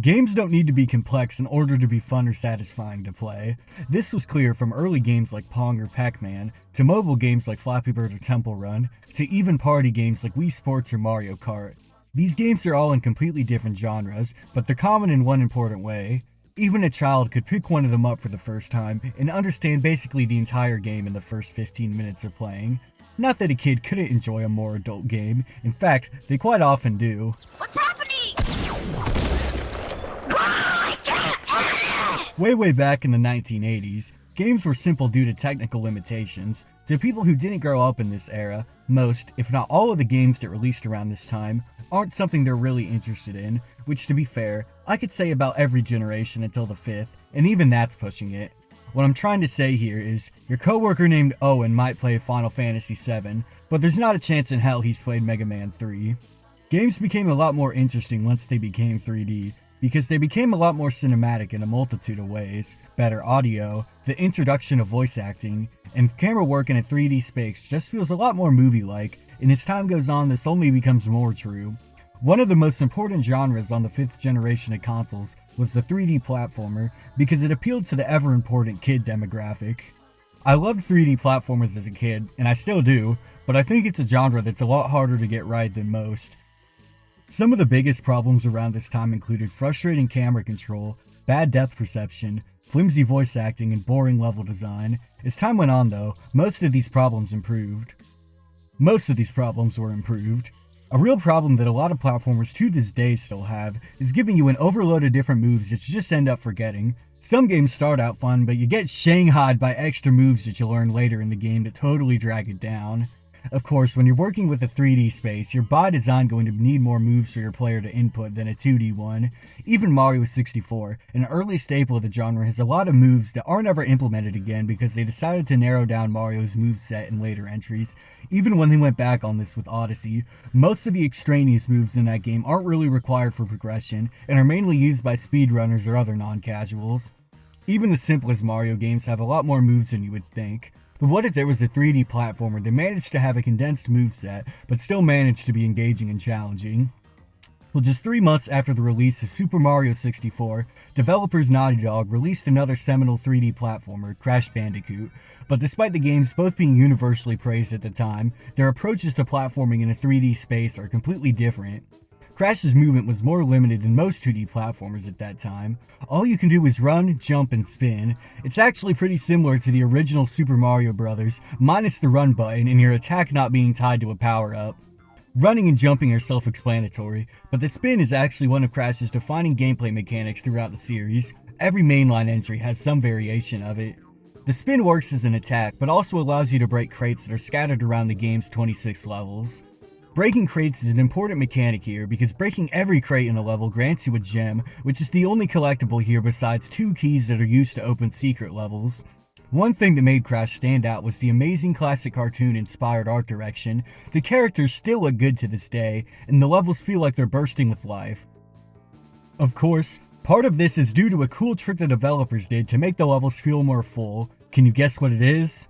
Games don't need to be complex in order to be fun or satisfying to play. This was clear from early games like Pong or Pac-Man, to mobile games like Flappy Bird or Temple Run, to even party games like Wii Sports or Mario Kart. These games are all in completely different genres, but they're common in one important way. Even a child could pick one of them up for the first time and understand basically the entire game in the first 15 minutes of playing. Not that a kid couldn't enjoy a more adult game, in fact, they quite often do. What's happening? Way back in the 1980s, games were simple due to technical limitations. To people who didn't grow up in this era, most, if not all of the games that released around this time, aren't something they're really interested in, which to be fair, I could say about every generation until the 5th, and even that's pushing it. What I'm trying to say here is, your coworker named Owen might play Final Fantasy VII, but there's not a chance in hell he's played Mega Man 3. Games became a lot more interesting once they became 3D, because they became a lot more cinematic in a multitude of ways. Better audio, the introduction of voice acting, and camera work in a 3D space just feels a lot more movie-like, and as time goes on this only becomes more true. One of the most important genres on the 5th generation of consoles was the 3D platformer, because it appealed to the ever-important kid demographic. I loved 3D platformers as a kid, and I still do, but I think it's a genre that's a lot harder to get right than most. Some of the biggest problems around this time included frustrating camera control, bad depth perception, flimsy voice acting, and boring level design. As time went on though, most of these problems were improved. A real problem that a lot of platformers to this day still have is giving you an overload of different moves that you just end up forgetting. Some games start out fun, but you get shanghaied by extra moves that you learn later in the game that totally drag it down. Of course, when you're working with a 3D space, you're by design going to need more moves for your player to input than a 2D one. Even Mario 64, an early staple of the genre, has a lot of moves that aren't ever implemented again because they decided to narrow down Mario's moveset in later entries. Even when they went back on this with Odyssey, most of the extraneous moves in that game aren't really required for progression and are mainly used by speedrunners or other non-casuals. Even the simplest Mario games have a lot more moves than you would think. But what if there was a 3D platformer that managed to have a condensed moveset, but still managed to be engaging and challenging? Well, just 3 months after the release of Super Mario 64, developers Naughty Dog released another seminal 3D platformer, Crash Bandicoot. But despite the games both being universally praised at the time, their approaches to platforming in a 3D space are completely different. Crash's movement was more limited than most 2D platformers at that time. All you can do is run, jump, and spin. It's actually pretty similar to the original Super Mario Bros., minus the run button and your attack not being tied to a power-up. Running and jumping are self-explanatory, but the spin is actually one of Crash's defining gameplay mechanics throughout the series. Every mainline entry has some variation of it. The spin works as an attack, but also allows you to break crates that are scattered around the game's 26 levels. Breaking crates is an important mechanic here because breaking every crate in a level grants you a gem, which is the only collectible here besides 2 keys that are used to open secret levels. One thing that made Crash stand out was the amazing classic cartoon-inspired art direction. The characters still look good to this day, and the levels feel like they're bursting with life. Of course, part of this is due to a cool trick the developers did to make the levels feel more full. Can you guess what it is?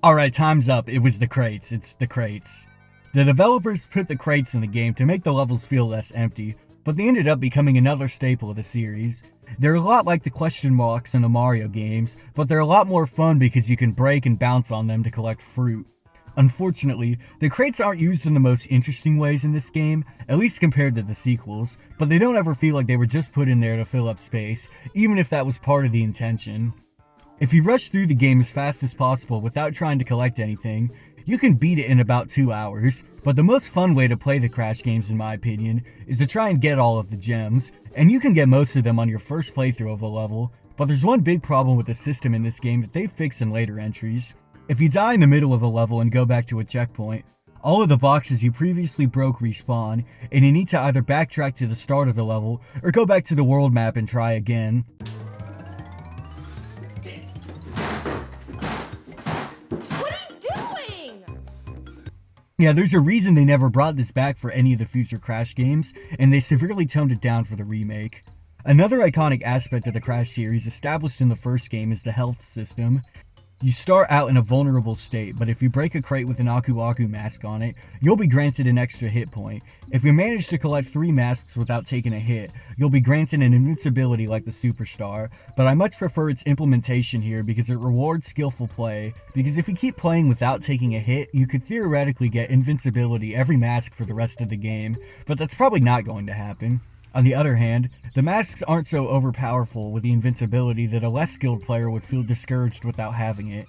Alright, time's up. It was the crates. It's the crates. The developers put the crates in the game to make the levels feel less empty, but they ended up becoming another staple of the series. They're a lot like the question marks in the Mario games, but they're a lot more fun because you can break and bounce on them to collect fruit. Unfortunately, the crates aren't used in the most interesting ways in this game, at least compared to the sequels, but they don't ever feel like they were just put in there to fill up space, even if that was part of the intention. If you rush through the game as fast as possible without trying to collect anything, you can beat it in about 2 hours, but the most fun way to play the Crash games in my opinion is to try and get all of the gems, and you can get most of them on your first playthrough of a level, but there's one big problem with the system in this game that they fix in later entries. If you die in the middle of a level and go back to a checkpoint, all of the boxes you previously broke respawn, and you need to either backtrack to the start of the level or go back to the world map and try again. Yeah, there's a reason they never brought this back for any of the future Crash games, and they severely toned it down for the remake. Another iconic aspect of the Crash series established in the first game is the health system. You start out in a vulnerable state, but if you break a crate with an Aku Aku mask on it, you'll be granted an extra hit point. If you manage to collect 3 masks without taking a hit, you'll be granted an invincibility like the Superstar, but I much prefer its implementation here because it rewards skillful play, because if you keep playing without taking a hit, you could theoretically get invincibility every mask for the rest of the game, but that's probably not going to happen. On the other hand, the masks aren't so overpowerful with the invincibility that a less skilled player would feel discouraged without having it.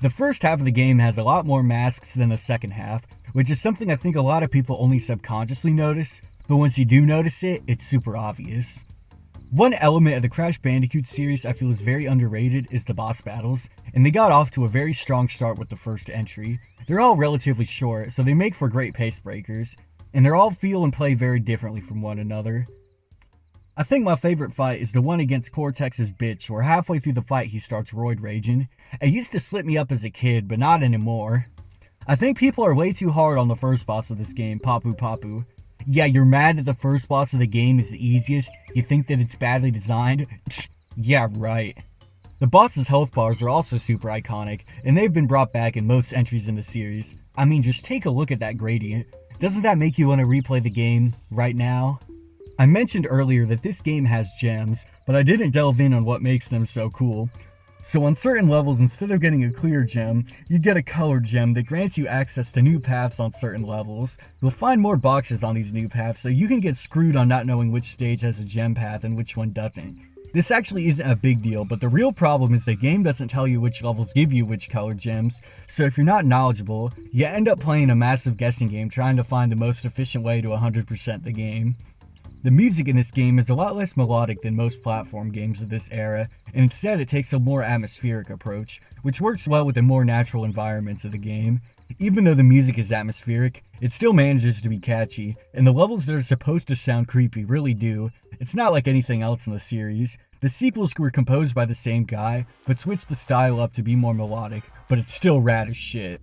The first half of the game has a lot more masks than the second half, which is something I think a lot of people only subconsciously notice, but once you do notice it, it's super obvious. One element of the Crash Bandicoot series I feel is very underrated is the boss battles, and they got off to a very strong start with the first entry. They're all relatively short, so they make for great pace breakers, and they all feel and play very differently from one another. I think my favorite fight is the one against Cortex's bitch, where halfway through the fight he starts roid raging. It used to slip me up as a kid, but not anymore. I think people are way too hard on the first boss of this game, Papu Papu. Yeah, you're mad that the first boss of the game is the easiest? You think that it's badly designed? Yeah, right. The boss's health bars are also super iconic, and they've been brought back in most entries in the series. I mean, just take a look at that gradient. Doesn't that make you want to replay the game right now? I mentioned earlier that this game has gems, but I didn't delve in on what makes them so cool. So on certain levels, instead of getting a clear gem, you get a colored gem that grants you access to new paths on certain levels. You'll find more boxes on these new paths, so you can get screwed on not knowing which stage has a gem path and which one doesn't. This actually isn't a big deal, but the real problem is the game doesn't tell you which levels give you which colored gems, so if you're not knowledgeable, you end up playing a massive guessing game trying to find the most efficient way to 100% the game. The music in this game is a lot less melodic than most platform games of this era, and instead it takes a more atmospheric approach, which works well with the more natural environments of the game. Even though the music is atmospheric, it still manages to be catchy, and the levels that are supposed to sound creepy really do. It's not like anything else in the series. The sequels were composed by the same guy, but switched the style up to be more melodic, but it's still rad as shit.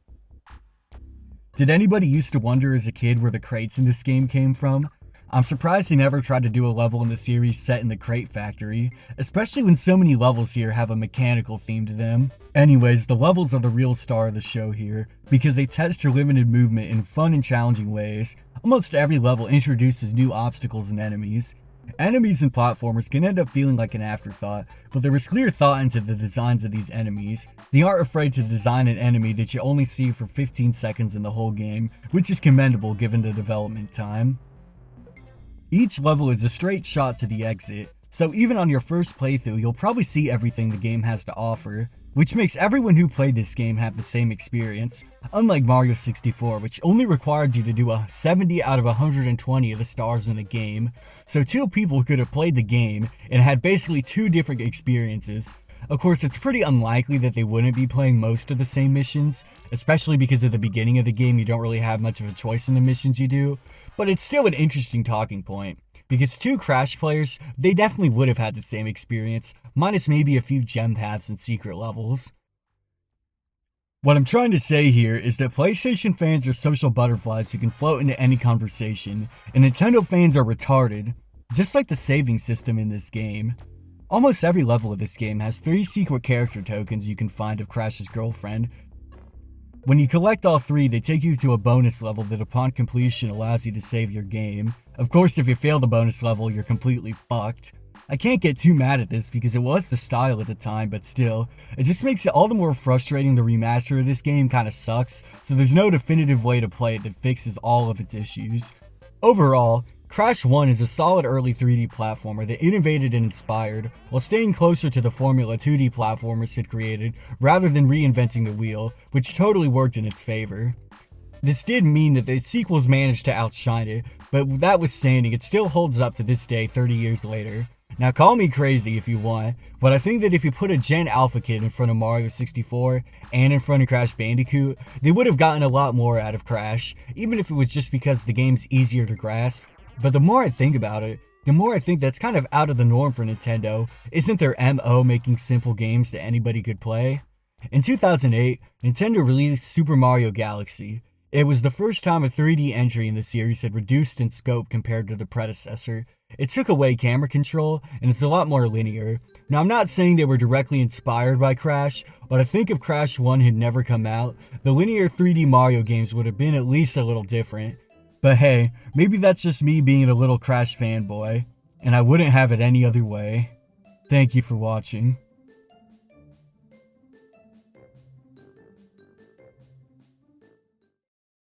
Did anybody used to wonder as a kid where the crates in this game came from? I'm surprised they never tried to do a level in the series set in the crate factory, especially when so many levels here have a mechanical theme to them. Anyways, the levels are the real star of the show here, because they test your limited movement in fun and challenging ways. Almost every level introduces new obstacles and enemies. Enemies and platformers can end up feeling like an afterthought, but there is clear thought into the designs of these enemies. They aren't afraid to design an enemy that you only see for 15 seconds in the whole game, which is commendable given the development time. Each level is a straight shot to the exit, so even on your first playthrough you'll probably see everything the game has to offer, which makes everyone who played this game have the same experience, unlike Mario 64, which only required you to do a 70 out of 120 of the stars in the game, so 2 people could have played the game and had basically 2 different experiences. Of course, it's pretty unlikely that they wouldn't be playing most of the same missions, especially because at the beginning of the game you don't really have much of a choice in the missions you do, but it's still an interesting talking point, because 2 Crash players, they definitely would have had the same experience, minus maybe a few gem paths and secret levels. What I'm trying to say here is that PlayStation fans are social butterflies who can float into any conversation, and Nintendo fans are retarded, just like the saving system in this game. Almost every level of this game has 3 secret character tokens you can find of Crash's girlfriend. When you collect all 3, they take you to a bonus level that upon completion allows you to save your game. Of course, if you fail the bonus level, you're completely fucked. I can't get too mad at this because it was the style at the time, but still, it just makes it all the more frustrating the remaster of this game kinda sucks, so there's no definitive way to play it that fixes all of its issues. Overall, Crash 1 is a solid early 3D platformer that innovated and inspired, while staying closer to the formula 2D platformers had created, rather than reinventing the wheel, which totally worked in its favor. This did mean that the sequels managed to outshine it, but that withstanding, it still holds up to this day 30 years later. Now call me crazy if you want, but I think that if you put a Gen Alpha kid in front of Mario 64 and in front of Crash Bandicoot, they would have gotten a lot more out of Crash, even if it was just because the game's easier to grasp. But the more I think about it, the more I think that's kind of out of the norm for Nintendo. Isn't their MO making simple games that anybody could play? In 2008, Nintendo released Super Mario Galaxy. It was the first time a 3D entry in the series had reduced in scope compared to the predecessor. It took away camera control, and it's a lot more linear. Now, I'm not saying they were directly inspired by Crash, but I think if Crash 1 had never come out, the linear 3D Mario games would have been at least a little different. But hey, maybe that's just me being a little Crash fanboy, and I wouldn't have it any other way. Thank you for watching.